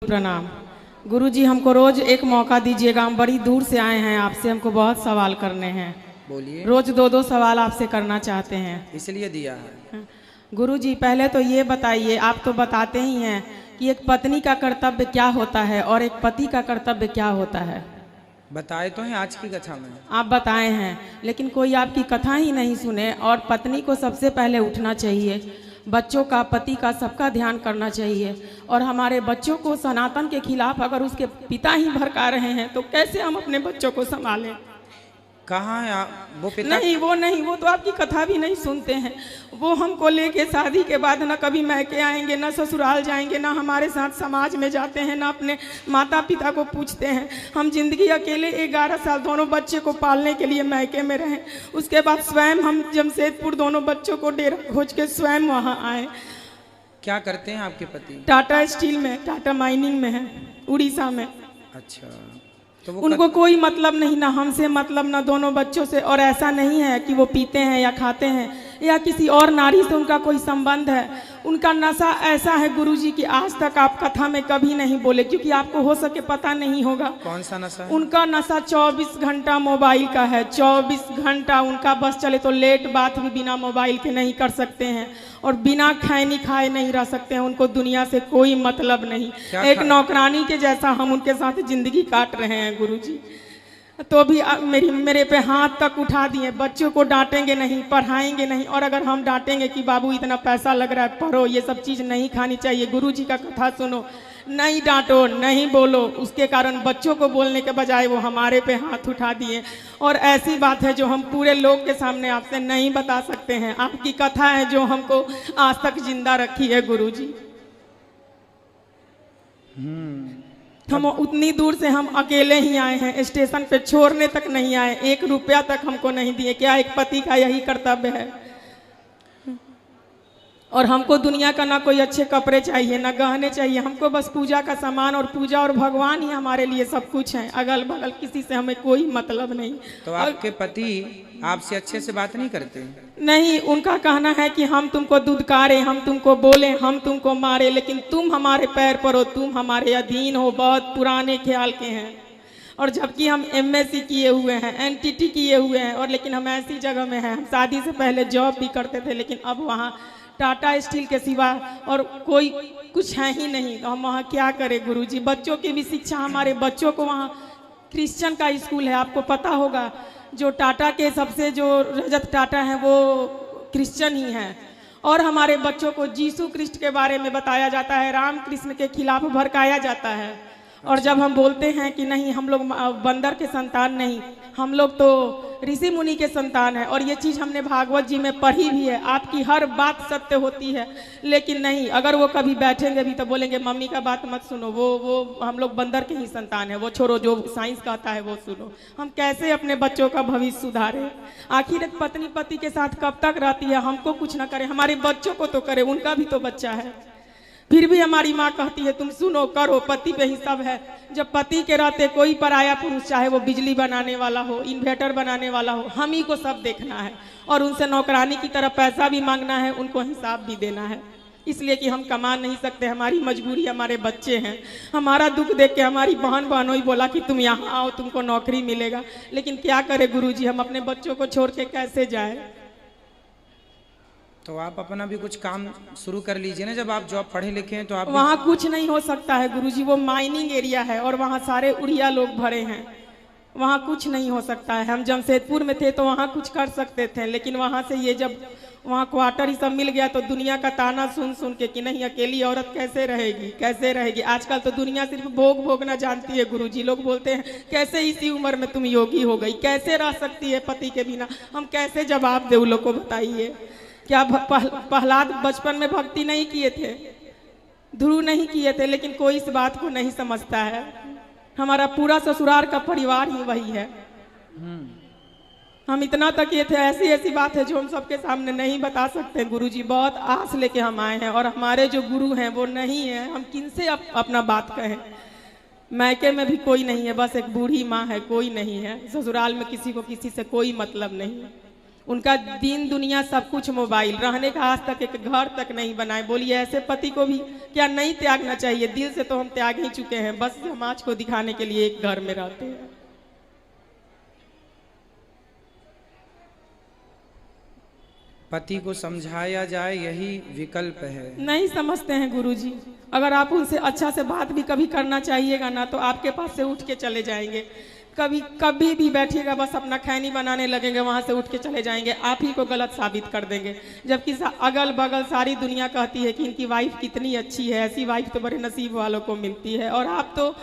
प्रणाम। गुरुजी हमको रोज एक मौका दीजिएगा, हम बड़ी दूर से आए हैं, आपसे हमको बहुत सवाल करने हैं। बोलिए। रोज दो दो सवाल आपसे करना चाहते हैं। इसलिए दिया है। गुरुजी पहले तो ये बताइए, आप तो बताते ही हैं कि एक पत्नी का कर्तव्य क्या होता है और एक पति का कर्तव्य क्या होता है। बताए तो हैं आज की कथा में। आप बताए हैं, लेकिन कोई आपकी कथा ही नहीं सुने। और पत्नी को सबसे पहले उठना चाहिए, बच्चों का, पति का, सबका ध्यान करना चाहिए। और हमारे बच्चों को सनातन के खिलाफ अगर उसके पिता ही भड़का रहे हैं तो कैसे हम अपने बच्चों को संभालें। कहाँ है वो पिता? नहीं, वो तो आपकी कथा भी नहीं सुनते हैं। वो हमको लेके शादी के बाद ना कभी मैके आएंगे, ना ससुराल जाएंगे, ना हमारे साथ समाज में जाते हैं, ना अपने माता पिता को पूछते हैं। हम जिंदगी अकेले 11 साल दोनों बच्चे को पालने के लिए मैके में रहे। उसके बाद स्वयं हम जमशेदपुर दोनों बच्चों को डेरा खोज के स्वयं वहाँ आए। क्या करते हैं आपके पति? टाटा स्टील में, टाटा माइनिंग में है, उड़ीसा में। अच्छा, तो वो उनको कोई मतलब नहीं, ना हमसे मतलब, ना दोनों बच्चों से। और ऐसा नहीं है कि वो पीते हैं या खाते हैं या किसी और नारी से उनका कोई संबंध है। उनका नशा ऐसा है गुरुजी कि आज तक आप कथा में कभी नहीं बोले, क्योंकि आपको हो सके पता नहीं होगा। कौन सा नशा है? उनका नशा 24 घंटा मोबाइल का है। 24 घंटा उनका बस चले तो लेट बात भी बिना मोबाइल के नहीं कर सकते हैं और बिना खैनी खाए नहीं रह सकते हैं। उनको दुनिया से कोई मतलब नहीं। एक नौकरानी के जैसा हम उनके साथ जिंदगी काट रहे हैं गुरुजी। तो भी मेरे पे हाथ तक उठा दिए। बच्चों को डांटेंगे नहीं, पढ़ाएंगे नहीं। और अगर हम डांटेंगे कि बाबू इतना पैसा लग रहा है, पढ़ो, ये सब चीज़ नहीं खानी चाहिए, गुरुजी का कथा सुनो, नहीं डांटो, नहीं बोलो, उसके कारण बच्चों को बोलने के बजाय वो हमारे पे हाथ उठा दिए। और ऐसी बात है जो हम पूरे लोग के सामने आपसे नहीं बता सकते हैं। आपकी कथा है जो हमको आज तक जिंदा रखी है गुरुजी। हम उतनी दूर से हम अकेले ही आए हैं, स्टेशन पे छोड़ने तक नहीं आए, 1 रुपया तक हमको नहीं दिए। क्या एक पति का यही कर्तव्य है? और हमको दुनिया का ना कोई अच्छे कपड़े चाहिए, ना गहने चाहिए, हमको बस पूजा का सामान और पूजा और भगवान ही हमारे लिए सब कुछ है। अगल बगल किसी से हमें कोई मतलब नहीं। तो आपके पति आपसे अच्छे से बात नहीं करते? नहीं, उनका कहना है कि हम तुमको दुदकारे, हम तुमको बोले, हम तुमको मारे, लेकिन तुम हमारे पैर पर हो, तुम हमारे अधीन हो। बहुत पुराने ख्याल के हैं। और जबकि हम MSc किए हुए हैं, NTT किए हुए हैं, और लेकिन हम ऐसी जगह में हैं। हम शादी से पहले जॉब भी करते थे, लेकिन अब वहाँ टाटा स्टील के सिवा और कोई कुछ है ही नहीं। तो हम वहाँ क्या करें गुरुजी? बच्चों की भी शिक्षा, हमारे बच्चों को वहाँ क्रिश्चियन का स्कूल है, आपको पता होगा। जो टाटा के सबसे जो रजत टाटा हैं वो क्रिश्चियन ही हैं। और हमारे बच्चों को यीशु क्रिस्ट के बारे में बताया जाता है, राम कृष्ण के खिलाफ भड़काया जाता है। और जब हम बोलते हैं कि नहीं, हम लोग बंदर के संतान नहीं, हम लोग तो ऋषि मुनि के संतान है, और ये चीज़ हमने भागवत जी में पढ़ी भी है। आपकी हर बात सत्य होती है, लेकिन नहीं, अगर वो कभी बैठेंगे भी तो बोलेंगे मम्मी का बात मत सुनो, वो हम लोग बंदर के ही संतान है, वो छोड़ो, जो साइंस कहता है वो सुनो। हम कैसे अपने बच्चों का भविष्य सुधारें? आखिर एक पत्नी पति के साथ कब तक रहती है? हमको कुछ ना करे, हमारे बच्चों को तो करे, उनका भी तो बच्चा है। फिर भी हमारी माँ कहती है तुम सुनो, करो, पति पे ही सब है। जब पति के रहते कोई पराया पुरुष, चाहे वो बिजली बनाने वाला हो, इन्वर्टर बनाने वाला हो, हम ही को सब देखना है। और उनसे नौकरानी की तरह पैसा भी मांगना है, उनको हिसाब भी देना है। इसलिए कि हम कमा नहीं सकते, हमारी मजबूरी, हमारे बच्चे हैं। हमारा दुख देख के हमारी बहन बहनोई बोला कि तुम यहाँ आओ, तुमको नौकरी मिलेगा। लेकिन क्या करे गुरुजी, हम अपने बच्चों को छोड़ के कैसे जाए? तो आप अपना भी कुछ काम शुरू कर लीजिए ना, जब आप जॉब पढ़े लिखे हैं तो आप। वहाँ कुछ नहीं हो सकता है गुरुजी, वो माइनिंग एरिया है और वहाँ सारे उड़िया लोग भरे हैं। वहाँ कुछ नहीं हो सकता है। हम जमशेदपुर में थे तो वहाँ कुछ कर सकते थे, लेकिन वहाँ से ये जब वहाँ क्वार्टर ही सब मिल गया तो दुनिया का ताना सुन सुन के कि नहीं, अकेली औरत कैसे रहेगी, कैसे रहेगी। आजकल तो दुनिया सिर्फ भोग भोगना जानती है गुरुजी। लोग बोलते हैं कैसे इसी उम्र में तुम योगी हो गई, कैसे रह सकती है पति के बिना? हम कैसे जवाब दे उन लोग को, बताइए। क्या प्रहलाद बचपन में भक्ति नहीं किए थे, ध्रुव नहीं किए थे, लेकिन कोई इस बात को नहीं समझता है। हमारा पूरा ससुराल का परिवार ही वही है। हम इतना तक ये थे, ऐसी ऐसी बात है जो हम सबके सामने नहीं बता सकते गुरुजी। बहुत आस लेके हम आए हैं, और हमारे जो गुरु हैं वो नहीं है। हम किनसे अपना बात कहें? मैके में भी कोई नहीं है, बस एक बूढ़ी माँ है, कोई नहीं है। ससुराल में किसी को किसी से कोई मतलब नहीं है। उनका दिन दुनिया सब कुछ मोबाइल, रहने का आज तक एक घर तक नहीं बनाए। बोलिए ऐसे पति को भी क्या नहीं त्यागना चाहिए? दिल से तो हम त्याग ही चुके हैं, बस समाज को दिखाने के लिए एक घर में रहते हैं। पति को समझाया जाए यही विकल्प है। नहीं समझते हैं गुरुजी। अगर आप उनसे अच्छा से बात भी कभी करना चाहिएगा ना तो आपके पास से उठ के चले जाएंगे। कभी भी बैठिएगा बस अपना खैनी बनाने लगेंगे, वहां से उठ के चले जाएंगे, आप ही को गलत साबित कर देंगे। जबकि अगल बगल सारी दुनिया कहती है कि इनकी वाइफ कितनी अच्छी है, ऐसी वाइफ तो बड़े नसीब वालों को मिलती है। और आप तो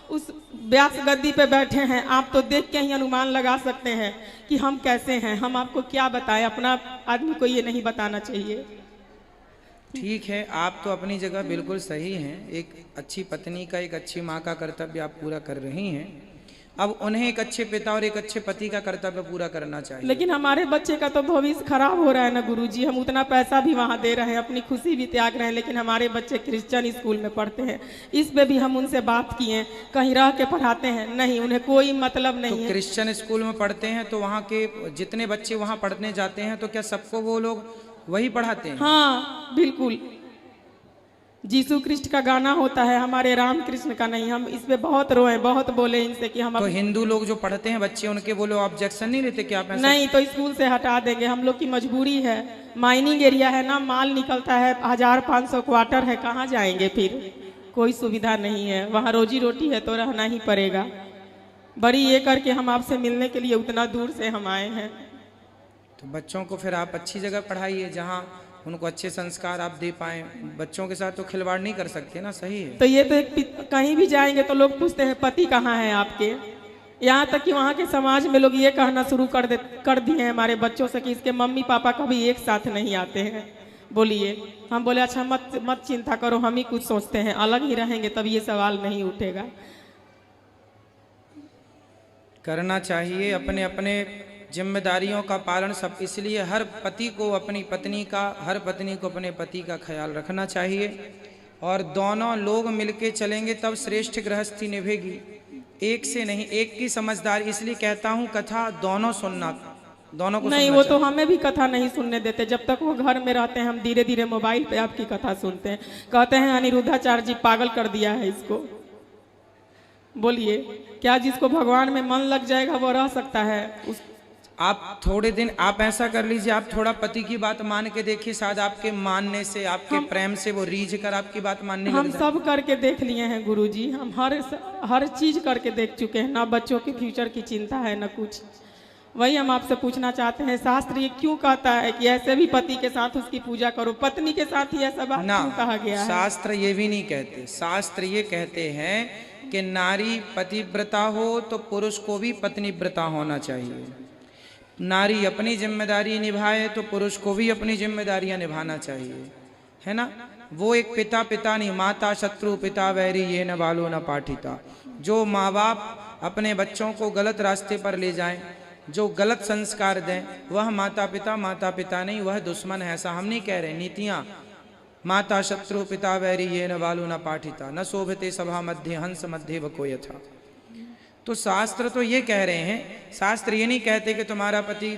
उस व्यास गद्दी पे बैठे हैं, आप तो देख के ही अनुमान लगा सकते हैं कि हम कैसे हैं। हम आपको क्या बताएं, अपना आदमी को ये नहीं बताना चाहिए। ठीक है, आप तो अपनी जगह बिल्कुल सही हैं। एक अच्छी पत्नी का, एक अच्छी माँ का कर्तव्य आप पूरा कर रही हैं। अब उन्हें एक अच्छे पिता और एक अच्छे पति का कर्तव्य पूरा करना चाहिए। लेकिन हमारे बच्चे का तो भविष्य खराब हो रहा है ना गुरुजी। हम उतना पैसा भी वहाँ दे रहे हैं, अपनी खुशी भी त्याग रहे हैं, लेकिन हमारे बच्चे क्रिश्चियन स्कूल में पढ़ते हैं। इस पे भी हम उनसे बात किए, कहीं रह के पढ़ाते हैं, नहीं, उन्हें कोई मतलब नहीं तो है। क्रिश्चियन स्कूल में पढ़ते हैं तो वहाँ के जितने बच्चे वहाँ पढ़ने जाते हैं तो क्या सबको वो लोग वही पढ़ाते हैं? हाँ बिल्कुल। जीसू कृष्ण का गाना होता है, हमारे राम कृष्ण का नहीं। हम इस पे बहुत रोए, बहुत बोले इनसे कि हम तो हिंदू लोग जो पढ़ते हैं बच्चे, उनके वो लोग ऑब्जेक्शन नहीं लेते कि आप ऐसा? नहीं, तो स्कूल से हटा देंगे। हम लोग की मजबूरी है, माइनिंग एरिया है ना, माल निकलता है, 1500 क्वार्टर है, कहाँ जाएंगे फिर? कोई सुविधा नहीं है वहाँ, रोजी रोटी है तो रहना ही पड़ेगा। बड़ी ये करके हम आपसे मिलने के लिए उतना दूर से हम आए हैं। तो बच्चों को फिर आप अच्छी जगह पढ़ाइए जहाँ उनको अच्छे संस्कार आप दे पाएं। बच्चों के साथ तो खिलवाड़ नहीं कर सकते ना, सही है? तो ये तो कहीं भी जाएंगे तो लोग पूछते हैं पति कहाँ है आपके। यहाँ तक कि वहाँ के समाज में लोग ये कहना शुरू कर दिए हैं हमारे बच्चों से कि इसके मम्मी पापा कभी एक साथ नहीं आते हैं। बोलिए, हम बोले अच्छा मत चिंता करो, हम ही कुछ सोचते हैं, अलग ही रहेंगे तब ये सवाल नहीं उठेगा। करना चाहिए अपने अपने जिम्मेदारियों का पालन सब। इसलिए हर पति को अपनी पत्नी का, हर पत्नी को अपने पति का ख्याल रखना चाहिए और दोनों लोग मिलके चलेंगे तब श्रेष्ठ गृहस्थी निभेगी। एक से नहीं, एक की समझदारी। इसलिए कहता हूँ कथा दोनों सुनना, दोनों को नहीं। वो तो हमें भी कथा नहीं सुनने देते। जब तक वो घर में रहते हैं हम धीरे धीरे मोबाइल पे आपकी कथा सुनते हैं। कहते हैं अनिरुद्धाचार्य जी पागल कर दिया है इसको। बोलिए, क्या जिसको भगवान में मन लग जाएगा वो रह सकता है? आप थोड़े दिन आप ऐसा कर लीजिए, आप थोड़ा पति की बात मान के देखिए, शायद आपके मानने से, आपके प्रेम से वो रीझ कर आपकी बात मानने लग हम जाए। सब करके देख लिए हैं गुरुजी, हम हर चीज करके देख चुके हैं। ना बच्चों के फ्यूचर की चिंता है ना कुछ। वही हम आपसे पूछना चाहते हैं, शास्त्र ये क्यों कहता है कि ऐसे भी पति के साथ उसकी पूजा करो, पत्नी के साथ ही ऐसा बात क्यों कहा गया है? शास्त्र ये भी नहीं कहते। शास्त्र ये कहते हैं कि नारी पतिव्रता हो तो पुरुष को भी पत्नीव्रता होना चाहिए। नारी अपनी जिम्मेदारी निभाए तो पुरुष को भी अपनी जिम्मेदारियां निभाना चाहिए, है ना? वो एक पिता नहीं, माता शत्रु पिता वैरी ये न बालो न पाठिता। जो माँ बाप अपने बच्चों को गलत रास्ते पर ले जाएं, जो गलत संस्कार दें, वह माता पिता नहीं, वह दुश्मन है। ऐसा हम नहीं कह रहे। नीतियाँ माता शत्रु पिता वैरी ये न बालो न पाठिता, न शोभते सभा मध्य हंस मध्य वको यथा। तो शास्त्र तो ये कह रहे हैं, शास्त्र ये नहीं कहते कि तुम्हारा पति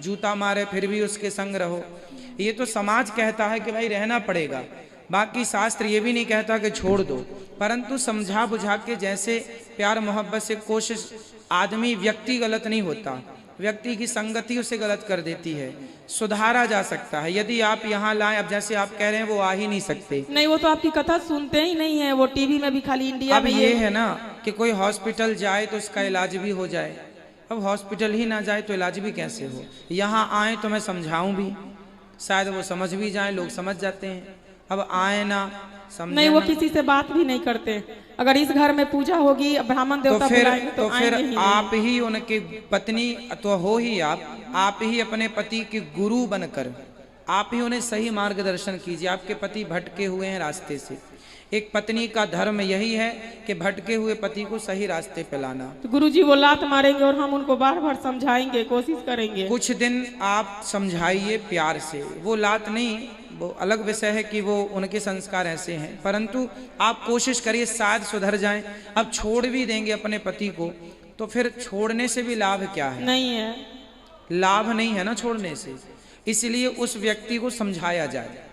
जूता मारे फिर भी उसके संग रहो। ये तो समाज कहता है कि भाई रहना पड़ेगा। बाकी शास्त्र ये भी नहीं कहता कि छोड़ दो, परंतु समझा बुझा के जैसे प्यार मोहब्बत से कोशिश। आदमी व्यक्ति गलत नहीं होता, व्यक्ति की संगति उसे गलत कर देती है। सुधारा जा सकता है यदि आप यहाँ लाएं। अब जैसे आप कह रहे हैं वो आ ही नहीं सकते। नहीं, वो तो आपकी कथा सुनते ही नहीं है, वो टीवी में भी खाली इंडिया अब ये है ना कि कोई हॉस्पिटल जाए तो उसका इलाज भी हो जाए। अब हॉस्पिटल ही ना जाए तो इलाज भी कैसे हो? यहाँ आए तो मैं समझाऊं भी, शायद वो समझ भी जाए, लोग समझ जाते हैं। अब आए ना समझे नहीं, वो किसी से बात भी नहीं करते। अगर इस घर में पूजा होगी, ब्राह्मण देवता बुलाएंगे तो फिर आप ही उनके पत्नी तो हो ही, आप ही अपने पति के गुरु बनकर आप ही उन्हें सही मार्गदर्शन कीजिए। आपके पति भटके हुए हैं रास्ते से। एक पत्नी का धर्म यही है कि भटके हुए पति को सही रास्ते पे लाना। तो गुरुजी वो लात मारेंगे और हम उनको बार बार समझाएंगे, कोशिश करेंगे। कुछ दिन आप समझाइए प्यार से, वो लात नहीं, वो अलग विषय है कि वो उनके संस्कार ऐसे हैं, परंतु आप कोशिश करिए शायद सुधर जाएं। अब छोड़ भी देंगे अपने पति को तो फिर छोड़ने से भी लाभ क्या है? नहीं है। लाभ नहीं है ना छोड़ने से, इसलिए उस व्यक्ति को समझाया जाए,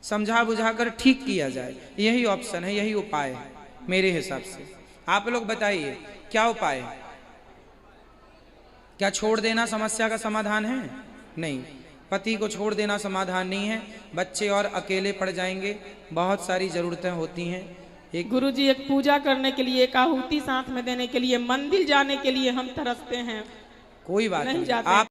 समझा बुझाकर ठीक किया जाए। यही ऑप्शन है, यही उपाय है मेरे हिसाब से। आप लोग बताइए क्या उपाय है? क्या छोड़ देना समस्या का समाधान है? नहीं, पति को छोड़ देना समाधान नहीं है। बच्चे और अकेले पड़ जाएंगे, बहुत सारी जरूरतें होती हैं। एक गुरुजी, एक पूजा करने के लिए, एक आहुति साथ में देने के लिए, मंदिर जाने के लिए हम तरसते हैं, कोई बात नहीं नहीं, जाते। आप